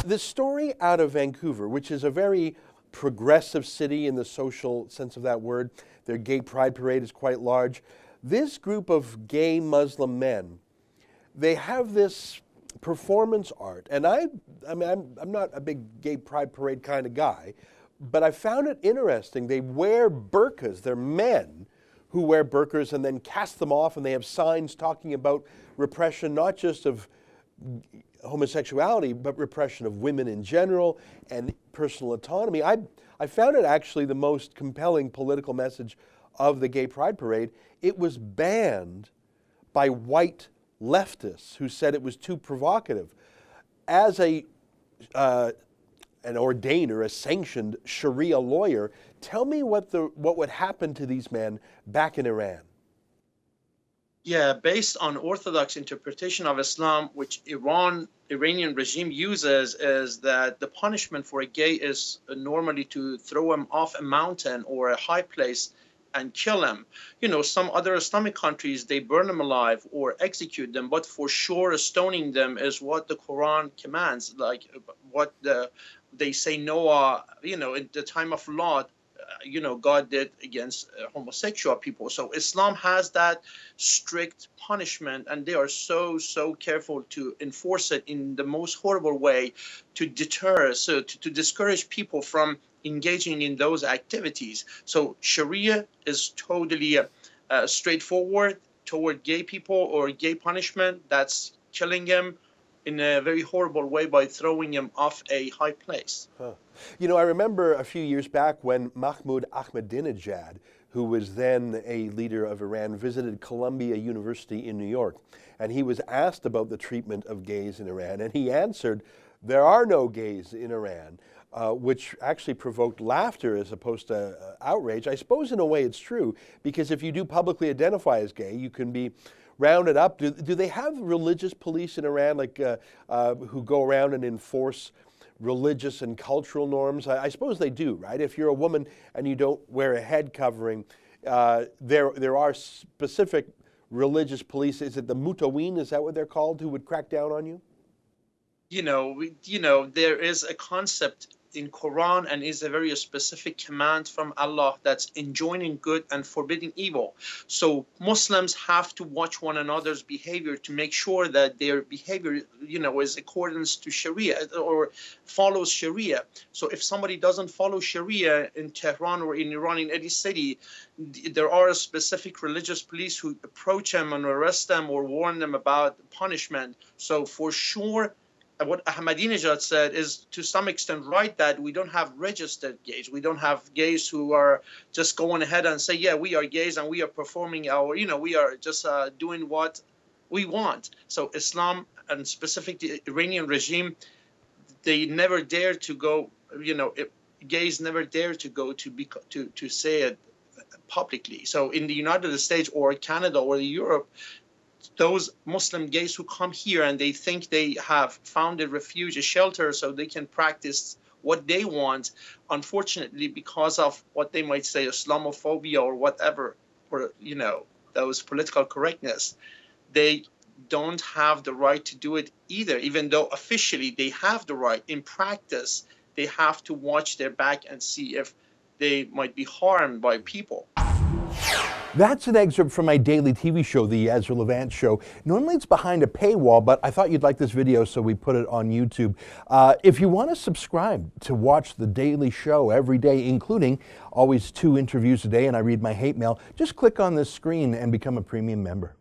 This story out of Vancouver, which is a very progressive city in the social sense of that word, their gay pride parade is quite large. This group of gay Muslim men, they have this performance art, and I'm not a big gay pride parade kind of guy, but I found it interesting. They wear burqas. They're men who wear burqas and then cast them off, and they have signs talking about repression, not just of homosexuality, but repression of women in general and personal autonomy. I found it actually the most compelling political message of the Gay Pride Parade. It was banned by white leftists who said it was too provocative. As an ordained or a sanctioned Sharia lawyer, tell me what would happen to these men back in Iran. Yeah, based on Orthodox interpretation of Islam, which Iranian regime uses, is that the punishment for a gay is normally to throw him off a mountain or a high place and kill him. You know, some other Islamic countries, they burn them alive or execute them, but for sure stoning them is what the Quran commands, like what they say Noah, in the time of Lot, God did against homosexual people. So Islam has that strict punishment, and they are so careful to enforce it in the most horrible way to deter, so to discourage people from engaging in those activities. So Sharia is totally straightforward toward gay people or gay punishment. That's killing them in a very horrible way by throwing him off a high place. Huh. I remember a few years back when Mahmoud Ahmadinejad, who was then a leader of Iran, visited Columbia University in New York. And he was asked about the treatment of gays in Iran, and he answered, "There are no gays in Iran," which actually provoked laughter as opposed to outrage. I suppose in a way it's true, because if you do publicly identify as gay, you can be rounded up. Do they have religious police in Iran, like who go around and enforce religious and cultural norms? I suppose they do, right? If you're a woman and you don't wear a head covering, there are specific religious police. Is it the Mutawin? Is that what they're called? Who would crack down on you? There is a concept in Quran, and is a very specific command from Allah that's enjoining good and forbidding evil. So Muslims have to watch one another's behavior to make sure that their behavior, is accordance to Sharia or follows Sharia. So if somebody doesn't follow Sharia in Tehran or in Iran, in any city, there are specific religious police who approach them and arrest them or warn them about punishment. So for sure, what Ahmadinejad said is to some extent right, that we don't have registered gays. We don't have gays who are just going ahead and say, yeah, we are gays and we are performing our, we are just doing what we want. So Islam, and specifically the Iranian regime, they never dare to go, gays never dare to go to say it publicly. So in the United States or Canada or Europe, those Muslim gays who come here and they think they have found a refuge, a shelter, so they can practice what they want, unfortunately, because of what they might say Islamophobia or whatever, or those political correctness, they don't have the right to do it either. Even though officially they have the right, in practice they have to watch their back and see if they might be harmed by people. That's an excerpt from my daily TV show, The Ezra Levant Show. Normally it's behind a paywall, but I thought you'd like this video, so we put it on YouTube. If you want to subscribe to watch the daily show every day, including always 2 interviews a day, and I read my hate mail, just click on this screen and become a premium member.